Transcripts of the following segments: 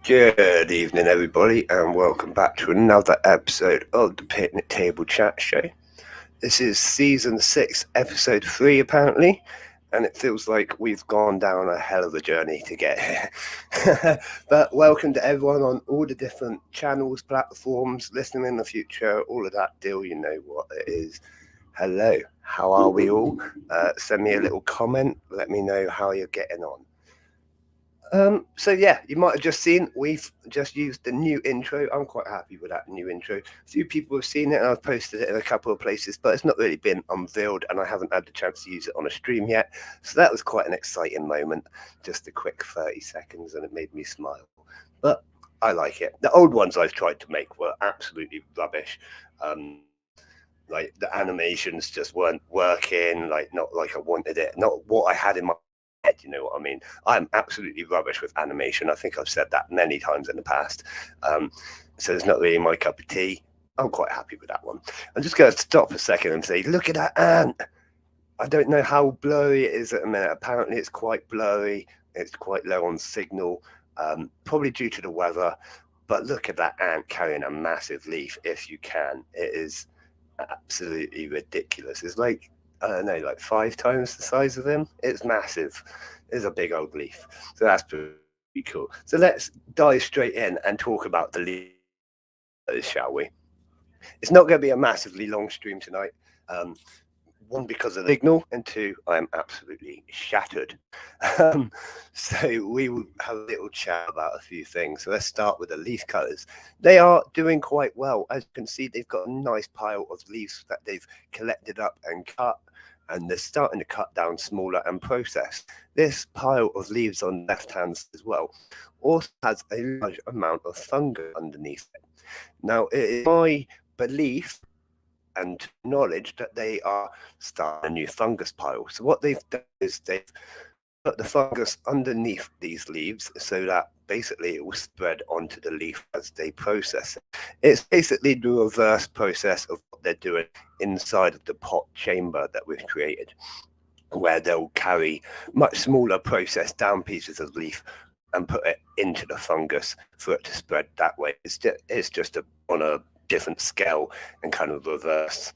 Good evening, everybody, and welcome back to another episode of the Picnic Table Chat Show. This is season 6, episode 3, apparently, and it feels like we've gone down a hell of a journey to get here. But welcome to everyone on all the different channels, platforms, listening in the future, all of that deal, you know what it is. Hello, how are we all? Send me a little comment, let me know how you're getting on. So yeah, you might have just seen we've just used the new intro. I'm quite happy with that new intro. A few people have seen it and I've posted it in a couple of places, but it's not really been unveiled and I haven't had the chance to use it on a stream yet. So that was quite an exciting moment. Just a quick 30 seconds and it made me smile. But I like it. The old ones I've tried to make were absolutely rubbish. Like the animations just weren't working, like not like I wanted it, not what I had in my head, you know what I mean? I'm absolutely rubbish with animation. I think I've said that many times in the past. So it's not really my cup of tea. I'm quite happy with that one. I'm just going to stop a second and say, look at that ant. I don't know how blurry it is at the minute. Apparently it's quite blurry. It's quite low on signal, probably due to the weather. But look at that ant carrying a massive leaf if you can. It is absolutely ridiculous. It's like, I don't know, like 5 times the size of him. It's massive. It's a big old leaf. So that's pretty cool. So let's dive straight in and talk about the leaf shall we? It's not going to be a massively long stream tonight. One, because of the signal, and two, I'm absolutely shattered. So we will have a little chat about a few things. So let's start with the leaf cutters. They are doing quite well. As you can see, they've got a nice pile of leaves that they've collected up and cut, and they're starting to cut down smaller and process. This pile of leaves on the left hand as well also has a large amount of fungus underneath it. Now, it is my belief and knowledge that they are starting a new fungus pile. So what they've done is they've put the fungus underneath these leaves so that basically it will spread onto the leaf as they process it. It's basically the reverse process of what they're doing inside of the pot chamber that we've created, where they'll carry much smaller processed down pieces of leaf and put it into the fungus for it to spread that way. It's just on a different scale and kind of reverse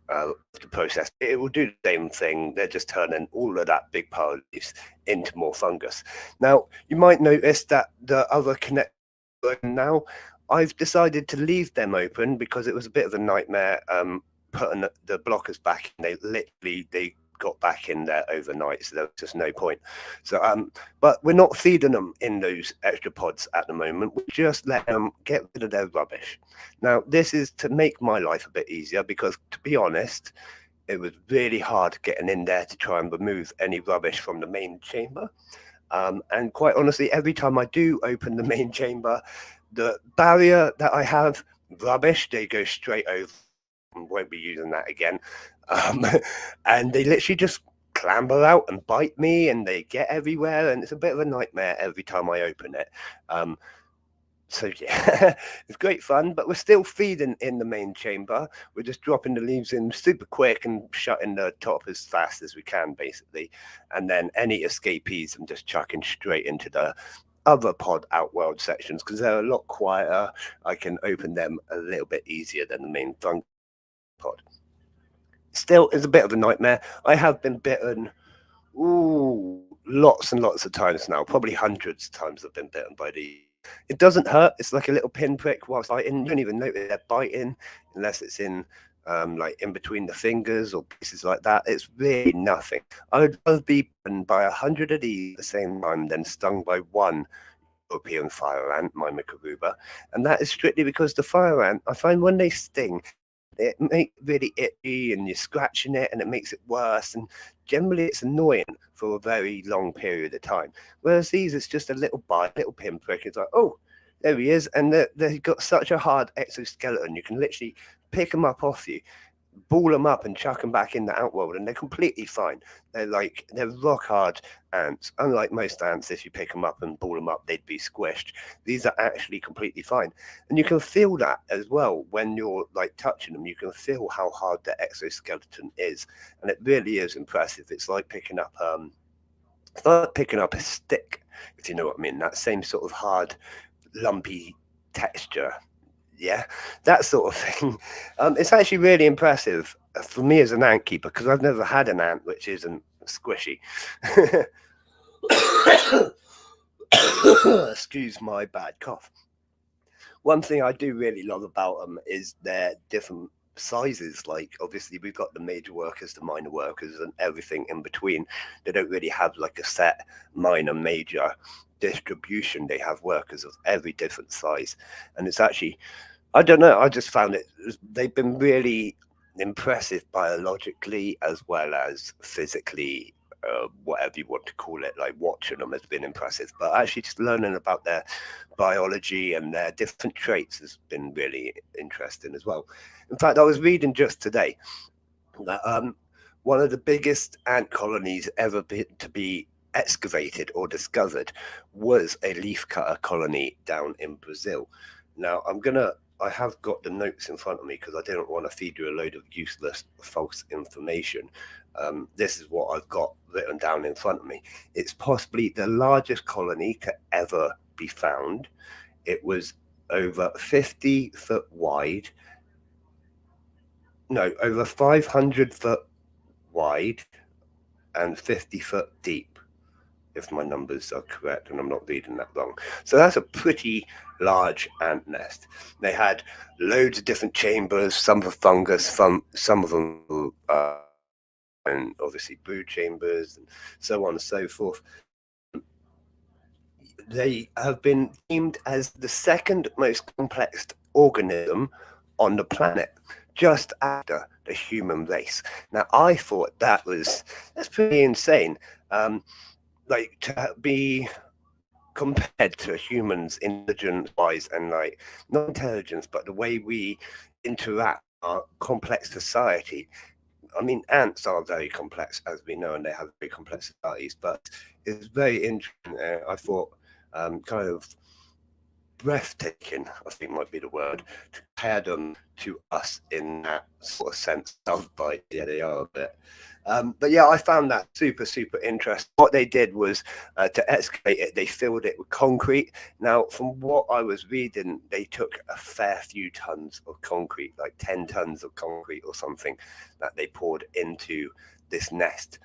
the process. It will do the same thing. They're just turning all of that big pile of leaves into more fungus. Now, you might notice that the other connectors now, I've decided to leave them open because it was a bit of a nightmare putting the blockers back in. They got back in there overnight, so there was just no point. So but we're not feeding them in those extra pods at the moment. We just let them get rid of their rubbish. Now, this is to make my life a bit easier because, to be honest, it was really hard getting in there to try and remove any rubbish from the main chamber. And quite honestly, every time I do open the main chamber, the barrier that I have, rubbish, they go straight over. Won't be using that again. And they literally just clamber out and bite me, and they get everywhere, and it's a bit of a nightmare every time I open it. So yeah, it's great fun, but we're still feeding in the main chamber. We're just dropping the leaves in super quick and shutting the top as fast as we can, basically. And then any escapees I'm just chucking straight into the other pod outworld sections because they're a lot quieter. I can open them a little bit easier than the main fungus pod. Still, it's a bit of a nightmare. I have been bitten lots and lots of times now, probably hundreds of times I've been bitten by these. It doesn't hurt. It's like a little pinprick whilst biting. You don't even notice they're biting unless it's in like in between the fingers or pieces like that. It's really nothing. I would rather be bitten by 100 of these at the same time than stung by one European fire ant, Myrmica, and that is strictly because the fire ant, I find when they sting, it makes it really itchy and you're scratching it and it makes it worse, and generally it's annoying for a very long period of time. Whereas these, it's just a little bite, little pinprick. It's like, oh, there he is, and they've got such a hard exoskeleton. You can literally pick them up off you, ball them up and chuck them back in the outworld, and they're completely fine. They're rock hard ants. Unlike most ants, if you pick them up and ball them up, they'd be squished. These are actually completely fine, and you can feel that as well when you're like touching them. You can feel how hard their exoskeleton is, and it really is impressive. It's like picking up a stick, if you know what I mean. That same sort of hard, lumpy texture. Yeah, that sort of thing. It's actually really impressive for me as an ant keeper because I've never had an ant which isn't squishy. Excuse my bad cough. One thing I do really love about them is their different sizes. Like, obviously we've got the major workers, the minor workers, and everything in between. They don't really have like a set minor major distribution. They have workers of every different size, and it's actually, I don't know, I just found they've been really impressive biologically as well as physically, whatever you want to call it. Like, watching them has been impressive, but actually just learning about their biology and their different traits has been really interesting as well. In fact, I was reading just today that one of the biggest ant colonies ever to be excavated or discovered was a leafcutter colony down in Brazil. Now, I have got the notes in front of me because I didn't want to feed you a load of useless, false information. This is what I've got written down in front of me. It's possibly the largest colony to ever be found. It was over 50 foot wide. No, over 500 foot wide and 50 foot deep. if my numbers are correct and I'm not reading that wrong. So that's a pretty large ant nest. They had loads of different chambers, some for fungus, some of them and obviously brood chambers and so on and so forth. They have been deemed as the second most complex organism on the planet, just after the human race. Now, I thought that's pretty insane. Like to be compared to humans intelligence wise and like not intelligence, but the way we interact our complex society. I mean, ants are very complex, as we know, and they have very complex societies. But it's very interesting. I thought, kind of breathtaking, I think might be the word, to compare them to us in that sort of sense of bite. Yeah, they are a bit. But yeah, I found that super, super interesting. What they did was to excavate it, they filled it with concrete. Now, from what I was reading, they took a fair few tons of concrete, like 10 tons of concrete or something, that they poured into this nest,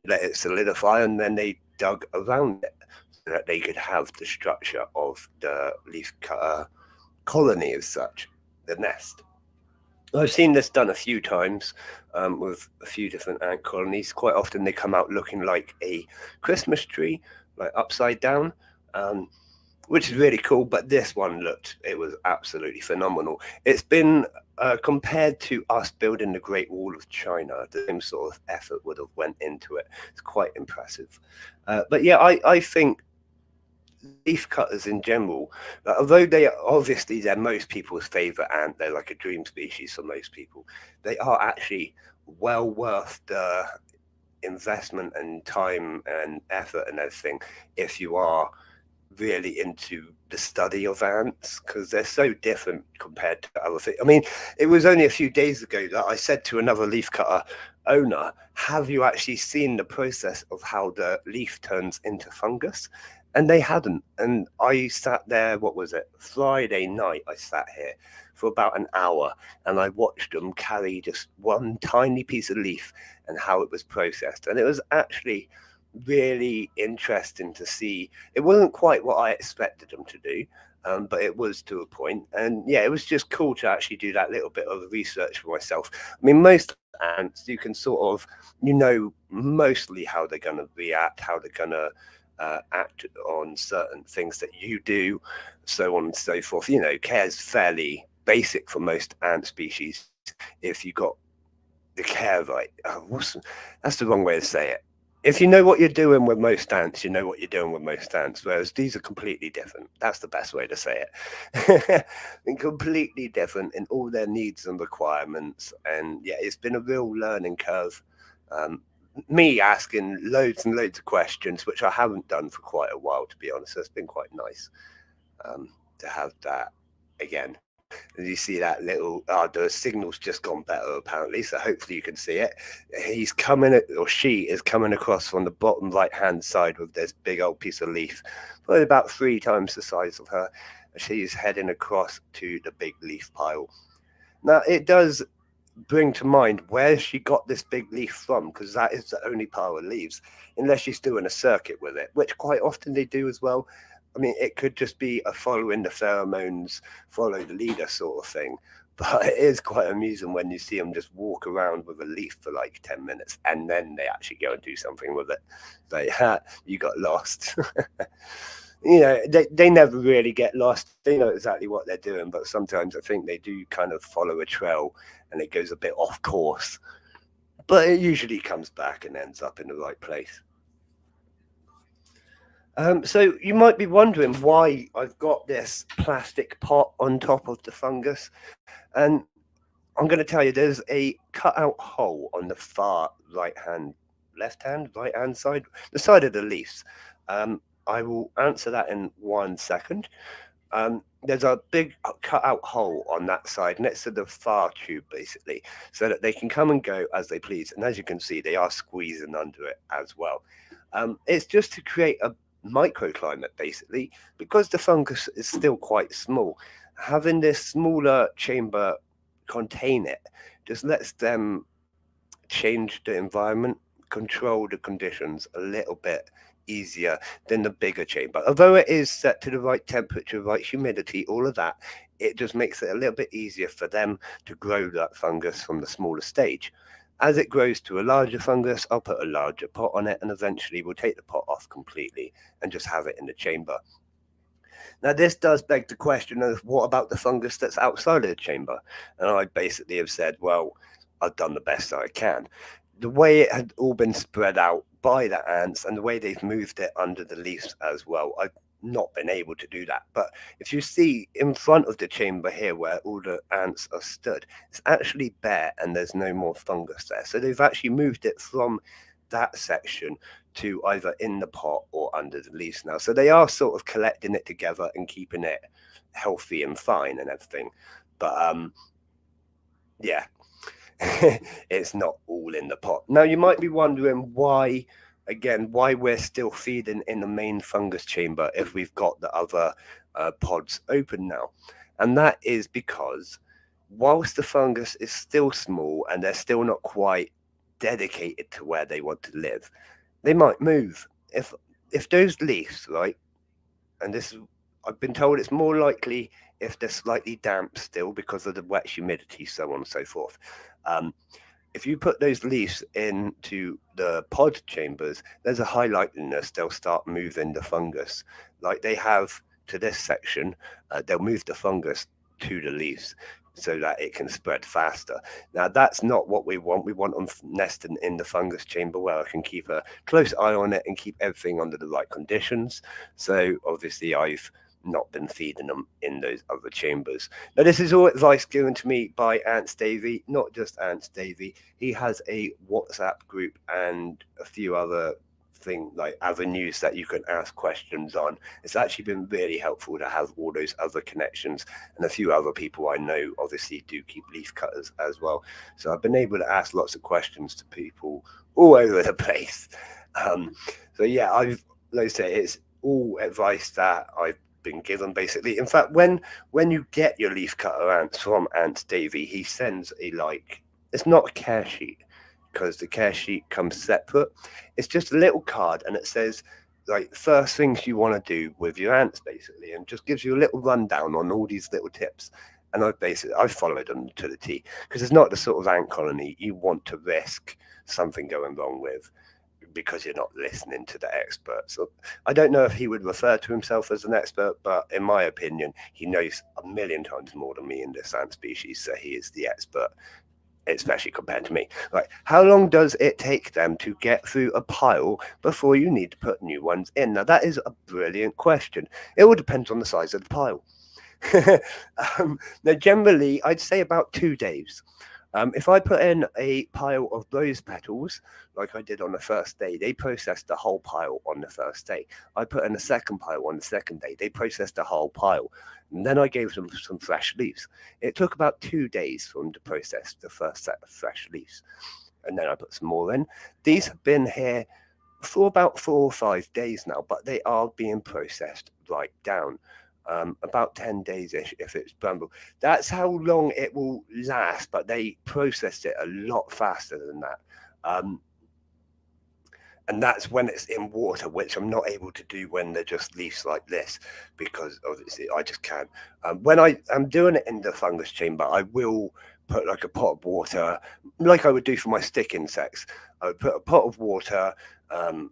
let it solidify, and then they dug around it so that they could have the structure of the leaf cutter colony as such, the nest. I've seen this done a few times with a few different ant colonies. Quite often they come out looking like a Christmas tree, like upside down, which is really cool. But this one it was absolutely phenomenal. It's been compared to us building the Great Wall of China. The same sort of effort would have went into it. It's quite impressive. But yeah, I think leaf cutters in general, although they're most people's favorite ant, they're like a dream species for most people. They are actually well worth the investment and time and effort and everything if you are really into the study of ants, because they're so different compared to other things. I mean, it was only a few days ago that I said to another leaf cutter owner, have you actually seen the process of how the leaf turns into fungus? And they hadn't. And I sat there, what was it, Friday night, I sat here for about an hour and I watched them carry just one tiny piece of leaf and how it was processed. And it was actually really interesting to see. It wasn't quite what I expected them to do, but it was to a point. And yeah, it was just cool to actually do that little bit of research for myself. I mean, most ants, you can sort of, mostly how they're going to react, how they're going to act on certain things that you do, so on and so forth. Care is fairly basic for most ant species if you got the care right. That's the wrong way to say it. If you know what you're doing with most ants, you know what you're doing with most ants, whereas these are completely different. That's the best way to say it. And completely different in all their needs and requirements. And yeah, it's been a real learning curve. Me asking loads and loads of questions, which I haven't done for quite a while, to be honest. So it's been quite nice to have that again. And you see that little, the signal's just gone better apparently, so hopefully you can see it. He's coming, or she is coming across from the bottom right-hand side with this big old piece of leaf, probably about 3 times the size of her. She's heading across to the big leaf pile. Now, it does bring to mind where she got this big leaf from, because that is the only pile of leaves, unless she's doing a circuit with it, which quite often they do as well. I mean, it could just be a following the pheromones, follow the leader sort of thing. But it is quite amusing when you see them just walk around with a leaf for like 10 minutes and then they actually go and do something with it. Like, you got lost. They never really get lost. They know exactly what they're doing, but sometimes I think they do kind of follow a trail and it goes a bit off course. But it usually comes back and ends up in the right place. So you might be wondering why I've got this plastic pot on top of the fungus. And I'm going to tell you, there's a cutout hole on the far right hand side, the side of the leaves. I will answer that in 1 second. There's a big cutout hole on that side next to the far tube, basically, so that they can come and go as they please. And as you can see, they are squeezing under it as well. It's just to create a microclimate, basically, because the fungus is still quite small. Having this smaller chamber contain it just lets them change the environment, control the conditions a little bit easier than the bigger chamber. Although it is set to the right temperature, right humidity, all of that, it just makes it a little bit easier for them to grow that fungus from the smaller stage. As it grows to a larger fungus, I'll put a larger pot on it, and eventually we'll take the pot off completely and just have it in the chamber. Now, this does beg the question of what about the fungus that's outside of the chamber? And I basically have said, well, I've done the best I can. The way it had all been spread out by the ants and the way they've moved it under the leaves as well, I've not been able to do that. But if you see in front of the chamber here where all the ants are stood, it's actually bare and there's no more fungus there. So they've actually moved it from that section to either in the pot or under the leaves now. So they are sort of collecting it together and keeping it healthy and fine and everything. But yeah, it's not all in the pot. Now you might be wondering why we're still feeding in the main fungus chamber if we've got the other pods open now. And that is because whilst the fungus is still small and they're still not quite dedicated to where they want to live, they might move. If those leaves, right, and this I've been told it's more likely if they're slightly damp still because of the wet humidity, so on and so forth. If you put those leaves into the pod chambers, there's a high likeliness they'll start moving the fungus like they have to this section. They'll move the fungus to the leaves so that it can spread faster. Now, that's not what we want. We want them nesting in the fungus chamber where I can keep a close eye on it and keep everything under the right conditions. So obviously I've not been feeding them in those other chambers. Now, this is all advice given to me by Ants Davey, not just Ants Davey. He has a WhatsApp group and a few other like avenues that you can ask questions on. It's actually been really helpful to have all those other connections, and a few other people I know obviously do keep leaf cutters as well. So I've been able to ask lots of questions to people all over the place. So yeah, like I say, it's all advice that I've been given basically. In fact, when you get your leaf cutter ants from Ants Davey, he sends it's not a care sheet, because the care sheet comes separate. It's just a little card and it says like first things you want to do with your ants basically, and just gives you a little rundown on all these little tips. And I've followed them to the T, because it's not the sort of ant colony you want to risk something going wrong with because you're not listening to the expert. So I don't know if he would refer to himself as an expert, but in my opinion, he knows a million times more than me in this ant species, so he is the expert, especially compared to me. Right, how long does it take them to get through a pile before you need to put new ones in? Now, that is a brilliant question. It all depends on the size of the pile. Now, generally, I'd say about 2 days. If I put in a pile of rose petals, like I did on the first day, they processed the whole pile on the first day. I put in a second pile on the second day, they processed the whole pile. And then I gave them some fresh leaves. It took about 2 days for them to process the first set of fresh leaves. And then I put some more in. These have been here for about 4 or 5 days now, but they are being processed right down. About 10 days-ish if it's bramble. That's how long it will last, but they processed it a lot faster than that. And that's when it's in water, which I'm not able to do when they're just leaves like this, because obviously I just can't. When I'm doing it in the fungus chamber, I will put like a pot of water, like I would do for my stick insects. I would put a pot of water,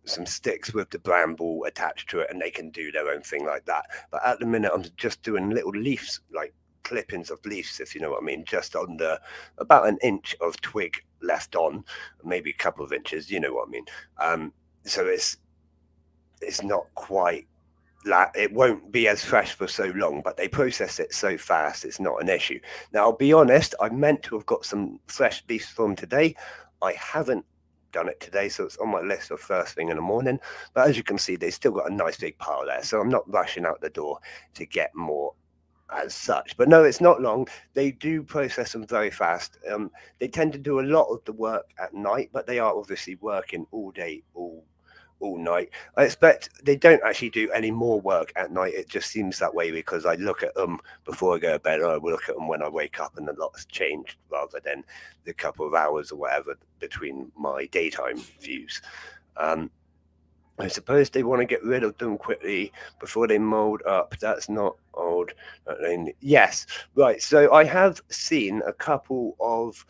some sticks with the bramble attached to it, and they can do their own thing like that. But at the minute, I'm just doing little leaves, like clippings of leaves, if you know what I mean, just on about an inch of twig left on, maybe a couple of inches, you know what I mean. So it's not quite it won't be as fresh for so long, but they process it so fast it's not an issue. Now, I'll be honest, I meant to have got some fresh leaves from today. I haven't done it today, so it's on my list of first thing in the morning. But as you can see, they've still got a nice big pile there, so I'm not rushing out the door to get more as such. But no, it's not long. They do process them very fast. They tend to do a lot of the work at night, but they are obviously working all day, all night. I expect they don't actually do any more work at night. It just seems that way because I look at them before I go to bed, or I look at them when I wake up, and a lot's changed rather than the couple of hours or whatever between my daytime views. I suppose they want to get rid of them quickly before they mold up. That's not old. Yes, right. So I have seen a couple of,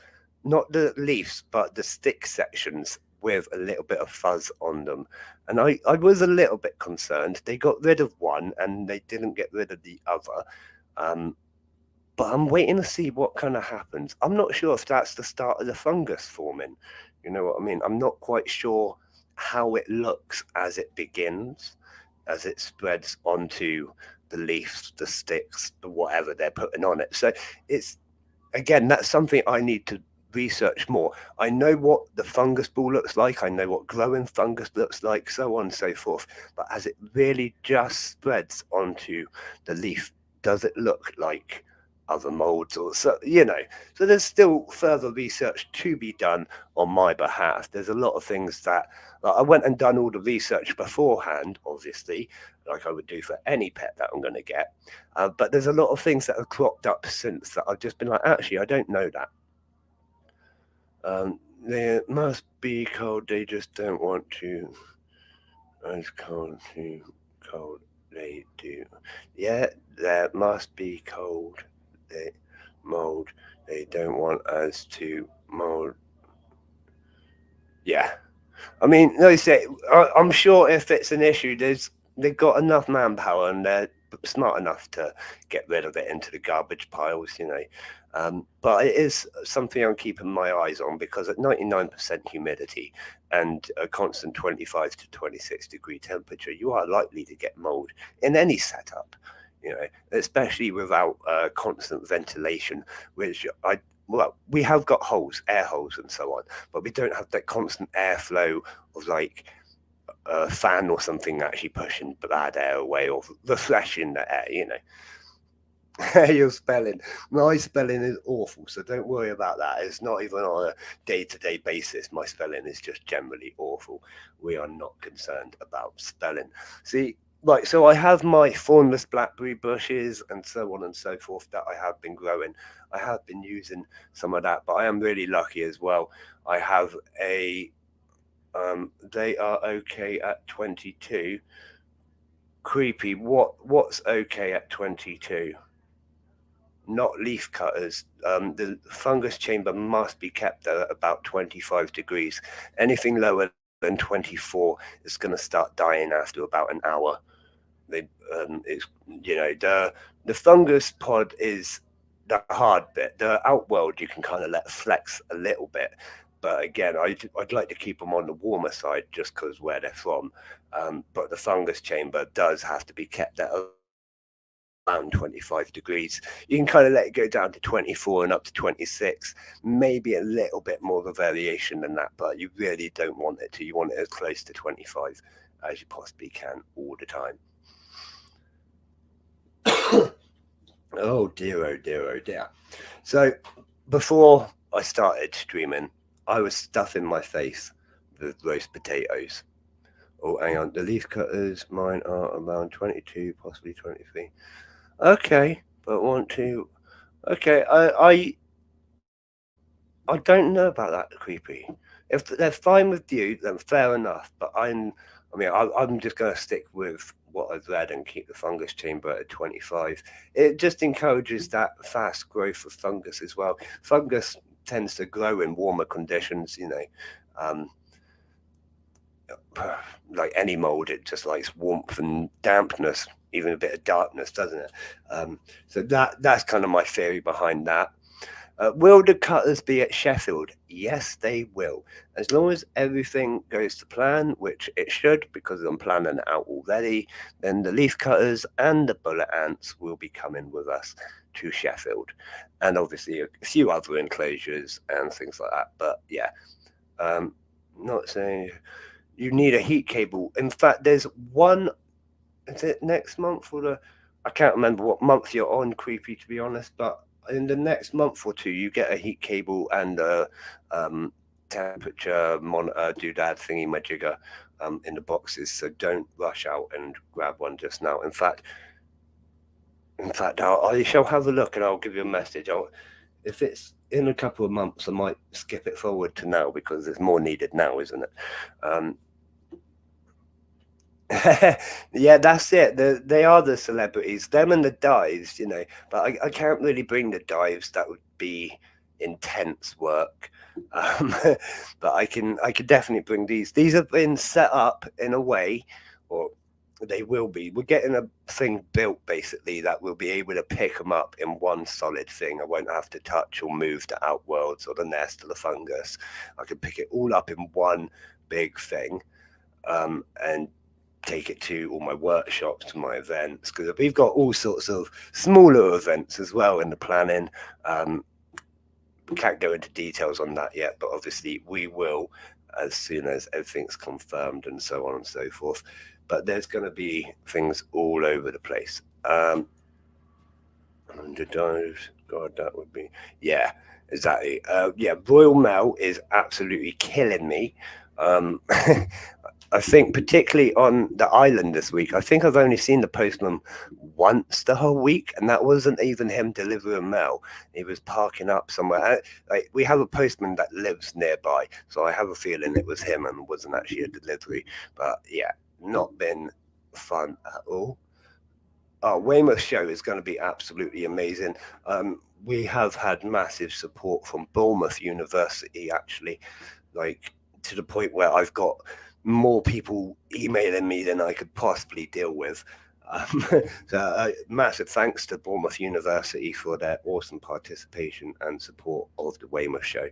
not the leaves, but the stick sections with a little bit of fuzz on them. And I was a little bit concerned. They got rid of one and they didn't get rid of the other. Um, but I'm waiting to see what kind of happens. I'm not sure if that's the start of the fungus forming. You know what I mean? I'm not quite sure how it looks as it begins, as it spreads onto the leaves, the sticks, the whatever they're putting on it. So it's, again, that's something I need to research more. I know what the fungus ball looks like, I know what growing fungus looks like, so on and so forth. But as it really just spreads onto the leaf, does it look like other molds? Or so, so there's still further research to be done on my behalf. There's a lot of things that, like, I went and done all the research beforehand, obviously, like I would do for any pet that I'm going to get. But there's a lot of things that have cropped up since that I've just been like, actually, I don't know that. They must be cold. They just don't want to. As cold to cold. They do. Yeah, there must be cold. They mold. They don't want us to mold. Yeah. I mean, like I say, I'm sure if it's an issue, they've got enough manpower and they're smart enough to get rid of it into the garbage piles, But it is something I'm keeping my eyes on, because at 99% humidity and a constant 25 to 26 degree temperature, you are likely to get mold in any setup, especially without constant ventilation, which we have got holes, air holes and so on, but we don't have that constant airflow of like a fan or something actually pushing bad air away or refreshing the air. Your spelling. My spelling is awful, so don't worry about that. It's not even on a day-to-day basis. My spelling is just generally awful. We are not concerned about spelling. See, right, so I have my thornless blackberry bushes and so on and so forth that I have been growing. I have been using some of that, but I am really lucky as well. I have they are okay at 22. Creepy. What's okay at 22? Not leaf cutters. The fungus chamber must be kept at about 25 degrees. Anything lower than 24 is going to start dying after about an hour. It's the fungus pod is the hard bit. The outworld you can kind of let flex a little bit, but again, I'd like to keep them on the warmer side just because where they're from. But the fungus chamber does have to be kept at around 25 degrees. You can kind of let it go down to 24 and up to 26, maybe a little bit more of a variation than that, but you really don't want it to. You want it as close to 25 as you possibly can all the time. Oh dear, oh dear, oh dear. So before I started streaming, I was stuffing my face with roast potatoes. Oh, hang on. The leaf cutters, mine are around 22, possibly 23. Okay, but want to. Okay, I don't know about that, creepy. If they're fine with you, then fair enough. But I'm just going to stick with what I've read and keep the fungus chamber at 25. It just encourages that fast growth of fungus as well. Fungus tends to grow in warmer conditions, like any mold, it just likes warmth and dampness, even a bit of darkness, doesn't it? So that's kind of my theory behind that. Will the cutters be at Sheffield? Yes, they will. As long as everything goes to plan, which it should, because I'm planning it out already, then the leaf cutters and the bullet ants will be coming with us to Sheffield. And obviously a few other enclosures and things like that. But yeah, not saying you need a heat cable. In fact, there's one, is it next month or I can't remember what month you're on, creepy, to be honest, but in the next month or two, you get a heat cable and a temperature monitor doodad thingy majigger in the boxes. So don't rush out and grab one just now. In fact, I shall have a look and I'll give you a message. If it's in a couple of months, I might skip it forward to now because there's more needed now, isn't it? Yeah, that's it. They are the celebrities, them and the dives, But I can't really bring the dives. That would be intense work. Um, but I can definitely bring these. These have been set up in a way, or they will be. We're getting a thing built basically that we'll be able to pick them up in one solid thing. I won't have to touch or move the outworlds or the nest or the fungus. I can pick it all up in one big thing. And take it to all my workshops, to my events, because we've got all sorts of smaller events as well in the planning. Um, we can't go into details on that yet, but obviously we will as soon as everything's confirmed and so on and so forth. But there's going to be things all over the place. 100 dives, God, that would be, yeah, exactly. Yeah, Royal Mail is absolutely killing me. Um, I think particularly on the island this week, I think I've only seen the postman once the whole week, and that wasn't even him delivering mail. He was parking up somewhere. Like, we have a postman that lives nearby, so I have a feeling it was him and wasn't actually a delivery. But yeah, not been fun at all. Our Weymouth show is going to be absolutely amazing. We have had massive support from Bournemouth University, actually, like to the point where I've got more people emailing me than I could possibly deal with. Massive thanks to Bournemouth University for their awesome participation and support of the Weymouth show.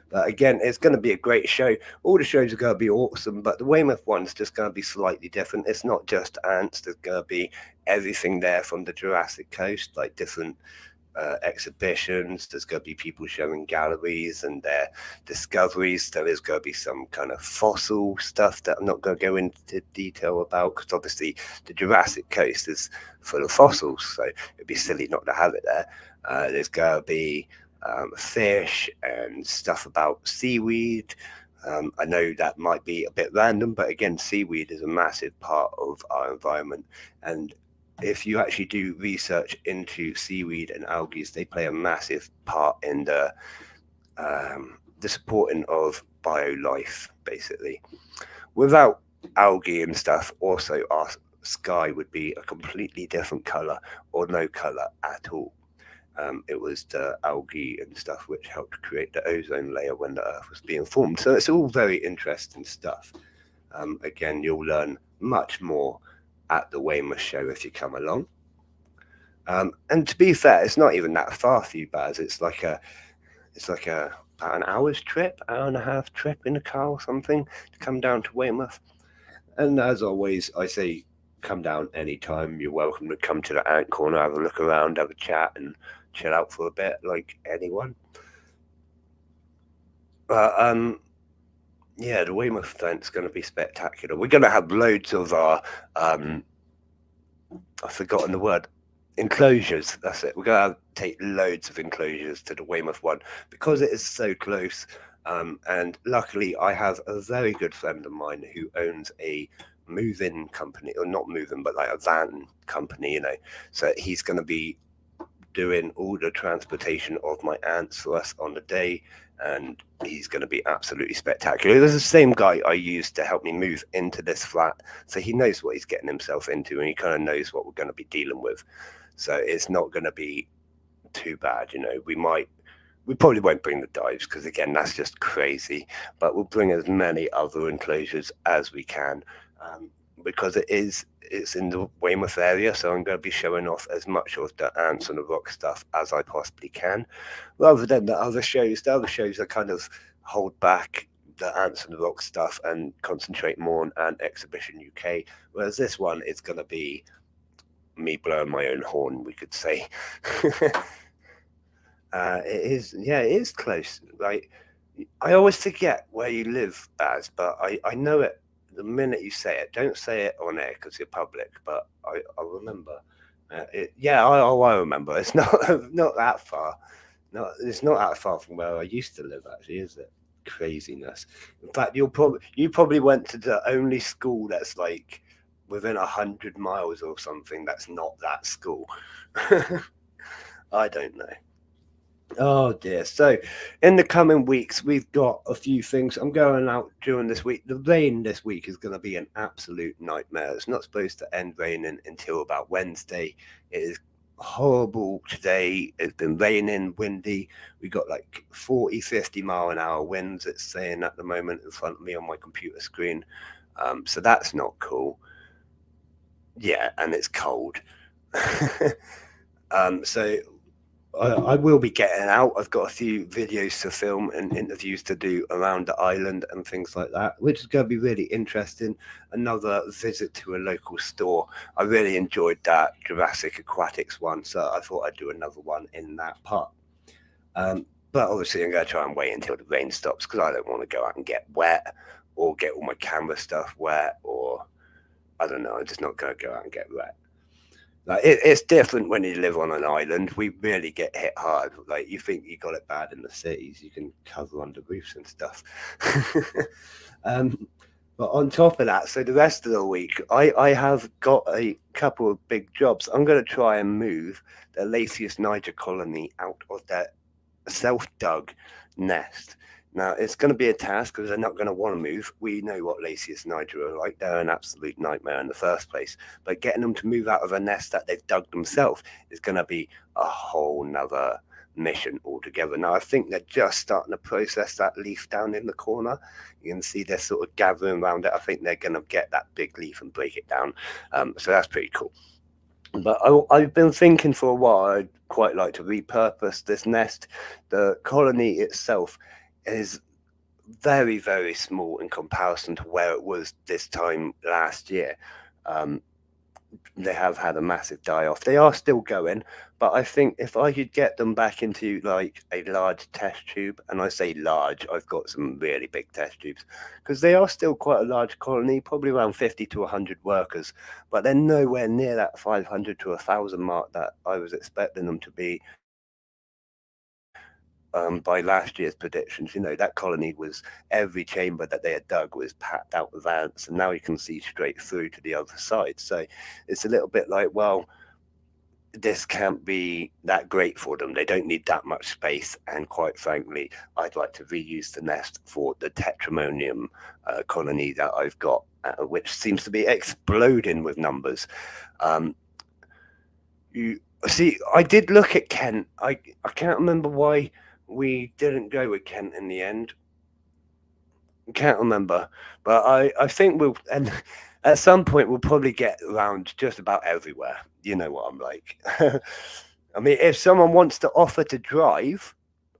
But again, it's going to be a great show. All the shows are going to be awesome, but the Weymouth one's just going to be slightly different. It's not just ants. There's going to be everything there from the Jurassic Coast, like different exhibitions. There's going to be people showing galleries and their discoveries. There is going to be some kind of fossil stuff that I'm not going to go into detail about, because obviously the Jurassic Coast is full of fossils, so it'd be silly not to have it there. There's going to be fish and stuff about seaweed. I know that might be a bit random, but again, seaweed is a massive part of our environment. And if you actually do research into seaweed and algae, they play a massive part in the supporting of biolife, basically. Without algae and stuff, also our sky would be a completely different color or no color at all. It was the algae and stuff which helped create the ozone layer when the Earth was being formed. So it's all very interesting stuff. Again, you'll learn much more at the Weymouth show if you come along. And to be fair, it's not even that far for you, Baz. It's like about an hour's trip, hour and a half trip in a car or something to come down to Weymouth. And as always, I say, come down anytime. You're welcome to come to the Ant Corner, have a look around, have a chat, and chill out for a bit, like anyone. Yeah, the Weymouth event's going to be spectacular. We're going to have loads of our, I've forgotten the word, enclosures. That's it. We're going to take loads of enclosures to the Weymouth one because it is so close. And luckily, I have a very good friend of mine who owns a move-in company, or not move-in, but like a van company, So he's going to be doing all the transportation of my ants for us on the day, and he's going to be absolutely spectacular. There's the same guy I used to help me move into this flat, so he knows what he's getting himself into, and he kind of knows what we're going to be dealing with. So it's not going to be too bad. We probably won't bring the dives because, again, that's just crazy, but we'll bring as many other enclosures as we can, because it's in the Weymouth area, so I'm going to be showing off as much of the ants and the rock stuff as I possibly can, rather than the other shows. The other shows are kind of hold back the ants and the rock stuff and concentrate more on Ant Exhibition UK, whereas this one is going to be me blowing my own horn, we could say. It is close. Like, I always forget where you live, Baz, but I know it the minute you say it. Don't say it on air because you're public, but I remember. I remember. It's not not that far. No, it's not that far from where I used to live. Actually, is it? Craziness. In fact, you probably went to the only school that's like within 100 miles or something. That's not that school. I don't know. Oh dear. So, in the coming weeks, we've got a few things. I'm going out during this week. The rain this week is going to be an absolute nightmare. It's not supposed to end raining until about Wednesday. It is horrible today. It's been raining, windy. We got like 40, 50 mile an hour winds, it's saying at the moment in front of me on my computer screen. So, that's not cool. Yeah, and it's cold. So I will be getting out. I've got a few videos to film and interviews to do around the island and things like that, which is going to be really interesting. Another visit to a local store. I really enjoyed that Jurassic Aquatics one, so I thought I'd do another one in that part. But obviously, I'm going to try and wait until the rain stops because I don't want to go out and get wet or get all my camera stuff wet, or I don't know. I'm just not going to go out and get wet. Like it's different when you live on an island. We really get hit hard. Like you think you got it bad in the cities, you can cover under roofs and stuff. um, but on top of that, so the rest of the week, I have got a couple of big jobs. I'm going to try and move the Lasius niger colony out of their self-dug nest. Now, it's going to be a task because they're not going to want to move. We know what Lasius niger are like. They're an absolute nightmare in the first place. But getting them to move out of a nest that they've dug themselves is going to be a whole nother mission altogether. Now, I think they're just starting to process that leaf down in the corner. You can see they're sort of gathering around it. I think they're going to get that big leaf and break it down. So that's pretty cool. But I've been thinking for a while, I'd quite like to repurpose this nest. The colony itself is very, very small in comparison to where it was this time last year. Um, they have had a massive die off. They are still going, but I think if I could get them back into like a large test tube, and I say large, I've got some really big test tubes because they are still quite a large colony, probably around 50 to 100 workers, but they're nowhere near that 500 to 1,000 mark that I was expecting them to be by last year's predictions. You know, that colony was every chamber that they had dug was packed out with ants, and now you can see straight through to the other side. So it's a little bit like, well, this can't be that great for them. They don't need that much space. And quite frankly, I'd like to reuse the nest for the Tetramonium colony that I've got, which seems to be exploding with numbers. You see, I did look at Kent. I can't remember why we didn't go with Kent in the end. Can't remember, but I think we'll and at some point we'll probably get around just about everywhere. You know what I'm like. I mean, if someone wants to offer to drive,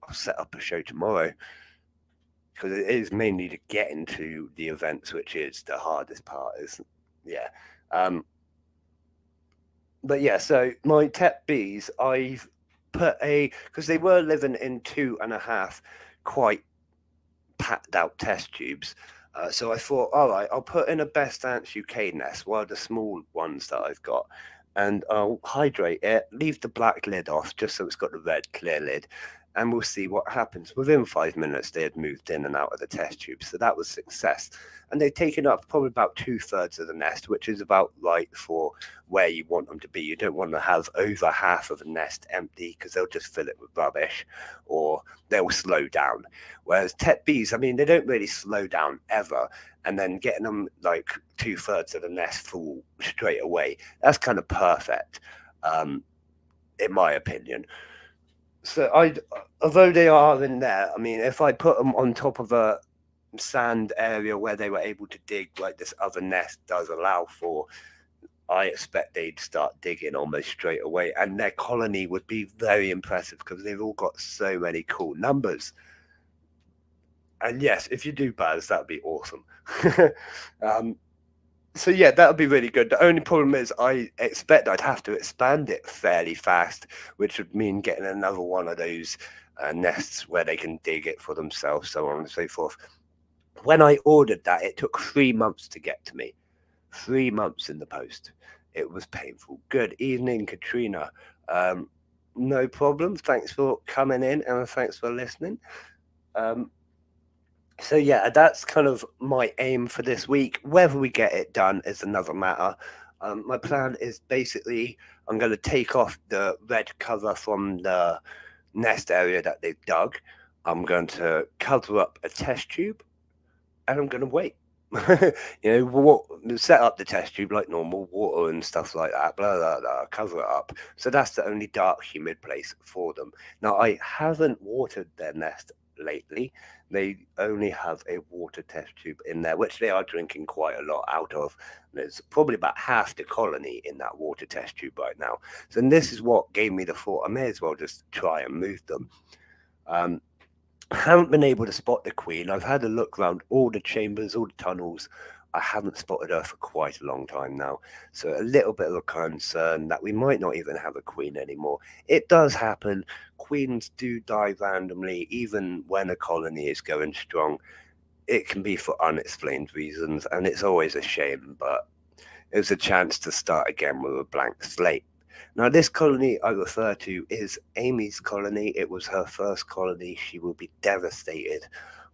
I'll set up a show tomorrow because it is mainly to get into the events, which is the hardest part. Is yeah. But yeah, so my Tep Bs, I've put a because they were living in 2.5 quite packed out test tubes. So I thought, all right, I'll put in a Best Ants UK nest, one of the small ones that I've got, and I'll hydrate it, leave the black lid off just so it's got the red clear lid, and we'll see what happens. Within 5 minutes, they had moved in and out of the test tube, so that was success. And they've taken up probably about 2/3 of the nest, which is about right for where you want them to be. You don't want to have over half of a nest empty because they'll just fill it with rubbish or they'll slow down. Whereas Tep Bs, I mean, they don't really slow down ever. And then getting them like 2/3 of the nest full straight away, that's kind of perfect, in my opinion. So although they are in there, I mean, if I put them on top of a sand area where they were able to dig, like this other nest does allow for, I expect they'd start digging almost straight away, and their colony would be very impressive because they've all got so many cool numbers. And yes, if you do Baz, that'd be awesome. um, so yeah, that would be really good. The only problem is I expect I'd have to expand it fairly fast, which would mean getting another one of those nests where they can dig it for themselves, so on and so forth. When I ordered that, it took 3 months to get to me. 3 months in the post. It was painful. Good evening, Katrina. No problem. Thanks for coming in and thanks for listening. So yeah, that's kind of my aim for this week. Whether we get it done is another matter. My plan is basically I'm going to take off the red cover from the nest area that they've dug, I'm going to cover up a test tube and I'm going to wait. Set up the test tube like normal, water and stuff like that, blah, blah, blah, cover it up. So that's the only dark, humid place for them. Now, I haven't watered their nest lately. They only have a water test tube in there, which they are drinking quite a lot out of. There's probably about half the colony in that water test tube right now. So this is what gave me the thought, I may as well just try and move them. I haven't been able to spot the queen. I've had a look around all the chambers, all the tunnels. I haven't spotted her for quite a long time now. So a little bit of a concern that we might not even have a queen anymore. It does happen. Queens do die randomly, even when a colony is going strong. It can be for unexplained reasons, and it's always a shame, but it's a chance to start again with a blank slate. Now, this colony I refer to is Amy's colony. It was her first colony. She will be devastated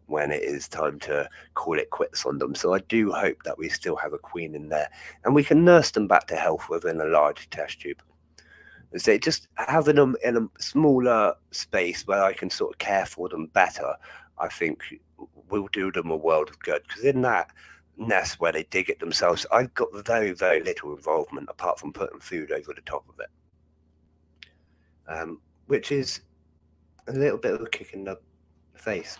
when it is time to call it quits on them. So I do hope that we still have a queen in there and we can nurse them back to health within a large test tube. So just having them in a smaller space where I can sort of care for them better, I think will do them a world of good. Because in that nest where they dig it themselves, I've got very, very little involvement apart from putting food over the top of it, which is a little bit of a kick in the face.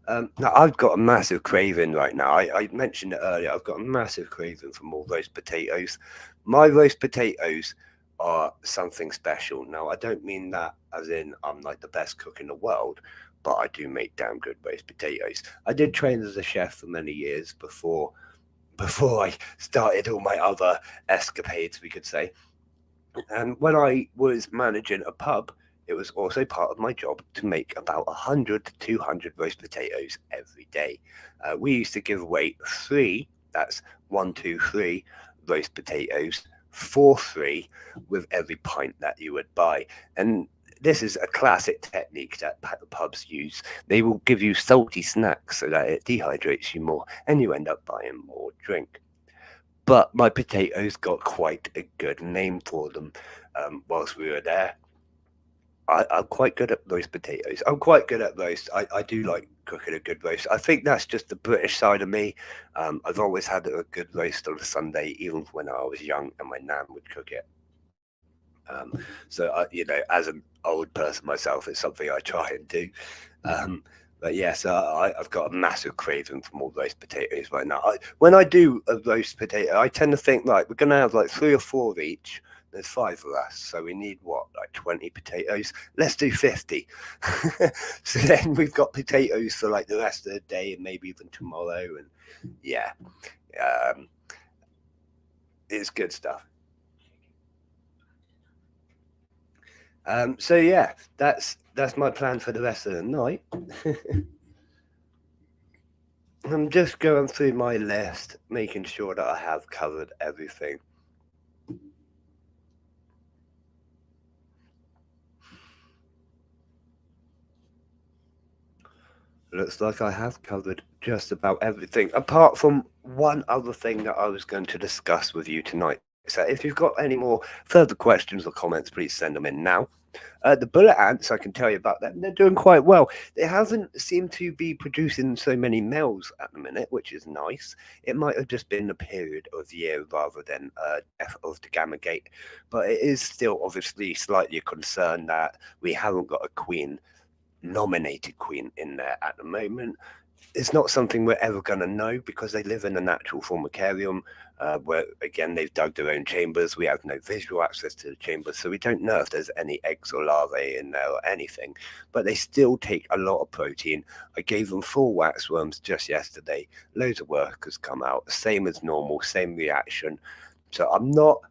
Now, I've got a massive craving right now. I mentioned it earlier. I've got a massive craving for more roast potatoes. My roast potatoes are something special. Now, I don't mean that as in I'm like the best cook in the world, but I do make damn good roast potatoes. I did train as a chef for many years before I started all my other escapades, we could say. And when I was managing a pub, it was also part of my job to make about 100 to 200 roast potatoes every day. We used to give away 3, that's 1, 2, 3 roast potatoes for free with every pint that you would buy. And this is a classic technique that pubs use. They will give you salty snacks so that it dehydrates you more and you end up buying more drink. But my potatoes got quite a good name for them whilst we were there. I'm quite good at roast potatoes. I'm quite good at roast. I do like cooking a good roast. I think that's just the British side of me. I've always had a good roast on a Sunday, even when I was young and my nan would cook it. As an old person myself, it's something I try and do. But yes, I've got a massive craving for more roast potatoes right now. When I do a roast potato, I tend to think, like, we're going to have like 3 or 4 of each. There's 5 of us, so we need what, like 20 potatoes? Let's do 50. So then we've got potatoes for like the rest of the day and maybe even tomorrow. And yeah, it's good stuff. So yeah, that's my plan for the rest of the night. I'm just going through my list, making sure that I have covered everything. Looks like I have covered just about everything, apart from one other thing that I was going to discuss with you tonight. So if you've got any more further questions or comments, please send them in now. The bullet ants, I can tell you about them. They're doing quite well. They haven't seemed to be producing so many males at the minute, which is nice. It might have just been the period of the year rather than death of the gamma gate. But it is still obviously slightly a concern that we haven't got a nominated queen in there at the moment. It's not something we're ever going to know because they live in a natural formicarium where, again, they've dug their own chambers. We have no visual access to the chambers, so we don't know if there's any eggs or larvae in there or anything. But they still take a lot of protein. I gave them full waxworms just yesterday. Loads of work has come out, same as normal, same reaction. So I'm not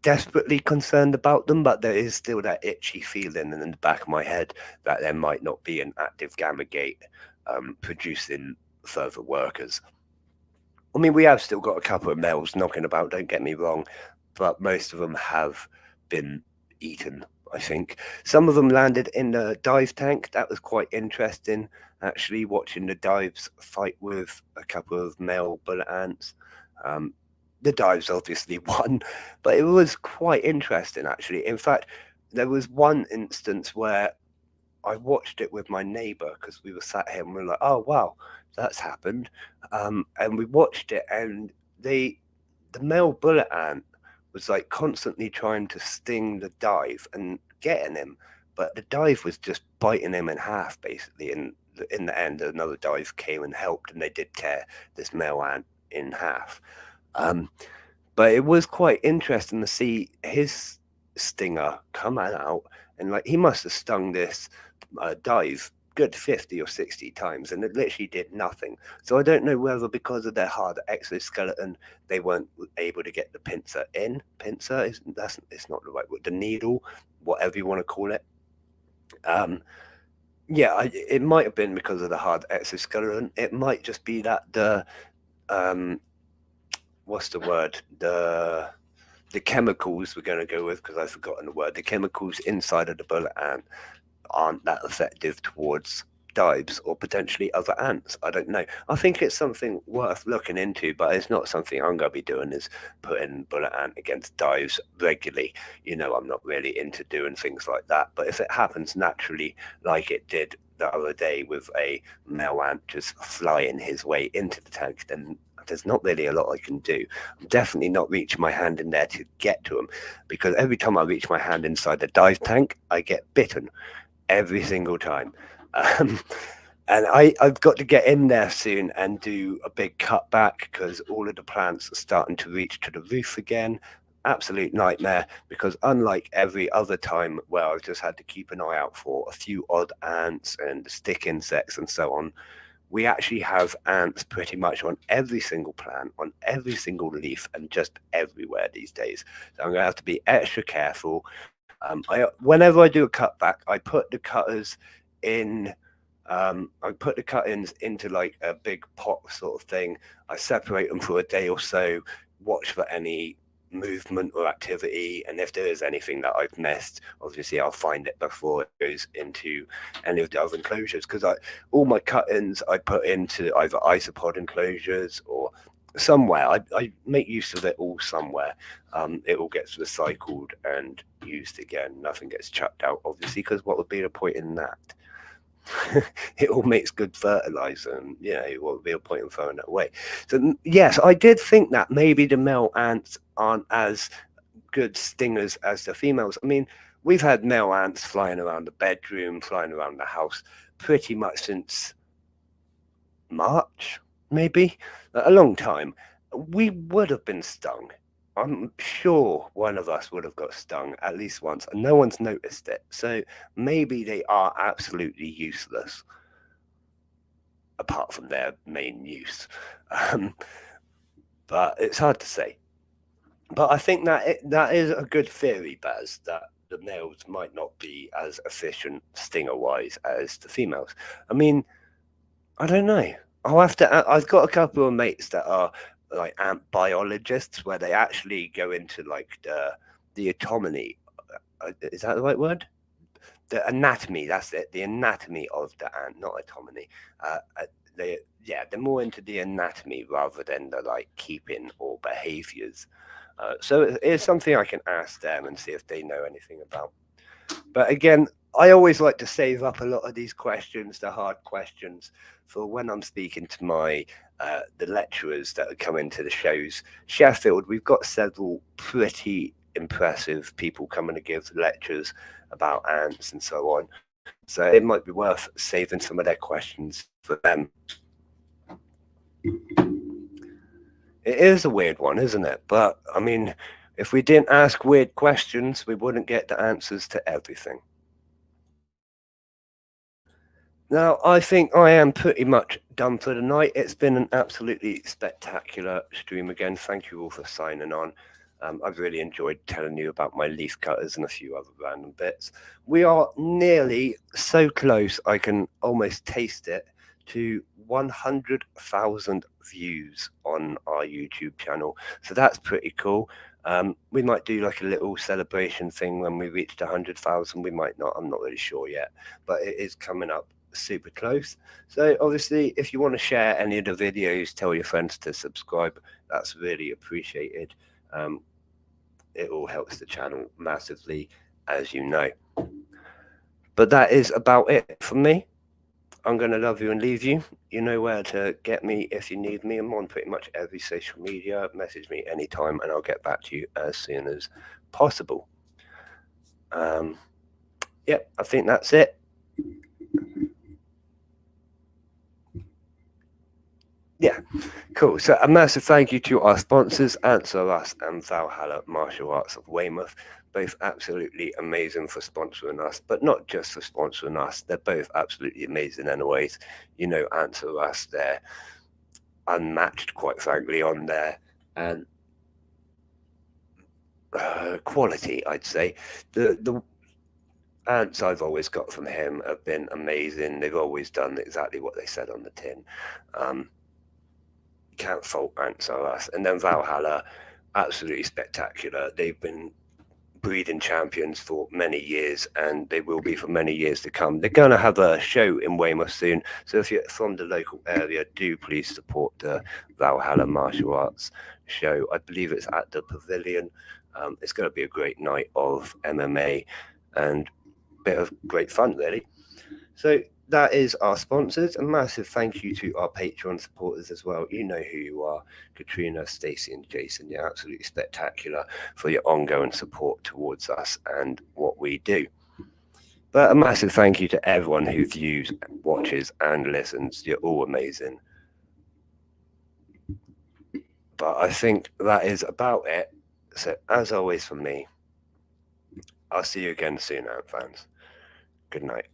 desperately concerned about them, but there is still that itchy feeling in the back of my head that there might not be an active gamma gate producing further workers. I mean, we have still got a couple of males knocking about, don't get me wrong, but most of them have been eaten, I think. Some of them landed in the dive tank. That was quite interesting, actually, watching the dives fight with a couple of male bullet ants. The dives obviously won, but it was quite interesting, actually. In fact, there was one instance where I watched it with my neighbour because we were sat here and we were like, oh wow, that's happened. And we watched it, and the male bullet ant was like constantly trying to sting the dive and getting him, but the dive was just biting him in half basically. And in the end, another dive came and helped, and they did tear this male ant in half. Um, but it was quite interesting to see his stinger come out, and like he must have stung this dive good 50 or 60 times, and it literally did nothing. So I don't know whether because of their hard exoskeleton they weren't able to get the pincer in. Pincer is that's it's not the right word. The needle, whatever you want to call it. Yeah, it might have been because of the hard exoskeleton. It might just be that the um, what's the word? The chemicals we're going to go with, because I've forgotten the word. The chemicals inside of the bullet ant aren't that effective towards dives or potentially other ants. I don't know. I think it's something worth looking into, but it's not something I'm going to be doing, is putting bullet ant against dives regularly. You know, I'm not really into doing things like that. But if it happens naturally, like it did the other day with a male ant just flying his way into the tank, then there's not really a lot I can do. I'm definitely not reaching my hand in there to get to him, because every time I reach my hand inside the dive tank, I get bitten every single time. Um, and I've got to get in there soon and do a big cutback because all of the plants are starting to reach to the roof again. Absolute nightmare, because unlike every other time where I've just had to keep an eye out for a few odd ants and stick insects and so on, we actually have ants pretty much on every single plant, on every single leaf, and just everywhere these days. So I'm going to have to be extra careful. Whenever I do a cutback, I put the cutters in. I put the cut-ins into like a big pot sort of thing. I separate them for a day or so, watch for any movement or activity, and if there is anything that I've missed, obviously I'll find it before it goes into any of the other enclosures, because all my cut-ins I put into either isopod enclosures or somewhere. I make use of it all somewhere. It all gets recycled and used again. Nothing gets chucked out, obviously, because what would be the point in that? It all makes good fertilizer, and what would be a point in throwing it away? So yes, I did think that maybe the male ants aren't as good stingers as the females. I mean, we've had male ants flying around the bedroom, flying around the house pretty much since March, maybe a long time. We would have been stung. I'm sure one of us would have got stung at least once, and no one's noticed it. So maybe they are absolutely useless, apart from their main use. But it's hard to say. But I think that is a good theory, Baz, that the males might not be as efficient stinger-wise as the females. I mean, I don't know. I'll have to. I've got a couple of mates that are like ant biologists, where they actually go into like the autonomy. Is that the right word? The anatomy. That's it. The anatomy of the ant, not autonomy. They're more into the anatomy rather than the like keeping or behaviors. So it's something I can ask them and see if they know anything about. But again, I always like to save up a lot of these questions, the hard questions, for when I'm speaking to my the lecturers that are coming to the shows. Sheffield, we've got several pretty impressive people coming to give lectures about ants and so on. So it might be worth saving some of their questions for them. It is a weird one, isn't it? But I mean, if we didn't ask weird questions, we wouldn't get the answers to everything. Now, I think I am pretty much done for the night. It's been an absolutely spectacular stream again. Thank you all for signing on. I've really enjoyed telling you about my leaf cutters and a few other random bits. We are nearly so close, I can almost taste it, to 100,000 views on our YouTube channel. So that's pretty cool. We might do like a little celebration thing when we reach 100,000. We might not. I'm not really sure yet, but it is coming up super close. So obviously, if you want to share any of the videos, tell your friends to subscribe. That's really appreciated. It all helps the channel massively. as you know. But that is about it from me. I'm going to love you and leave you. You know where to get me if you need me. I'm on pretty much every social media. Message me anytime and I'll get back to you as soon as possible. I think that's it. Yeah, cool. So a massive thank you to our sponsors, Answer Us and Valhalla Martial Arts of Weymouth. Both absolutely amazing for sponsoring us, but not just for sponsoring us. They're both absolutely amazing anyways. You know, Answer Us, they're unmatched, quite frankly, on their and quality, I'd say. The ants I've always got from him have been amazing. They've always done exactly what they said on the tin. Can't fault Answer Us. And then Valhalla, absolutely spectacular. They've been breeding champions for many years and they will be for many years to come. They're going to have a show in Weymouth soon, so if you're from the local area, do please support the Valhalla Martial Arts show. I believe it's at the Pavilion. It's going to be a great night of MMA and a bit of great fun, really. So that is our sponsors. A massive thank you to our Patreon supporters as well. You know who you are. Katrina, Stacey and Jason, you're absolutely spectacular for your ongoing support towards us and what we do. But a massive thank you to everyone who views, watches and listens. You're all amazing. But I think that is about it. So as always from me, I'll see you again soon, Ant fans. Good night.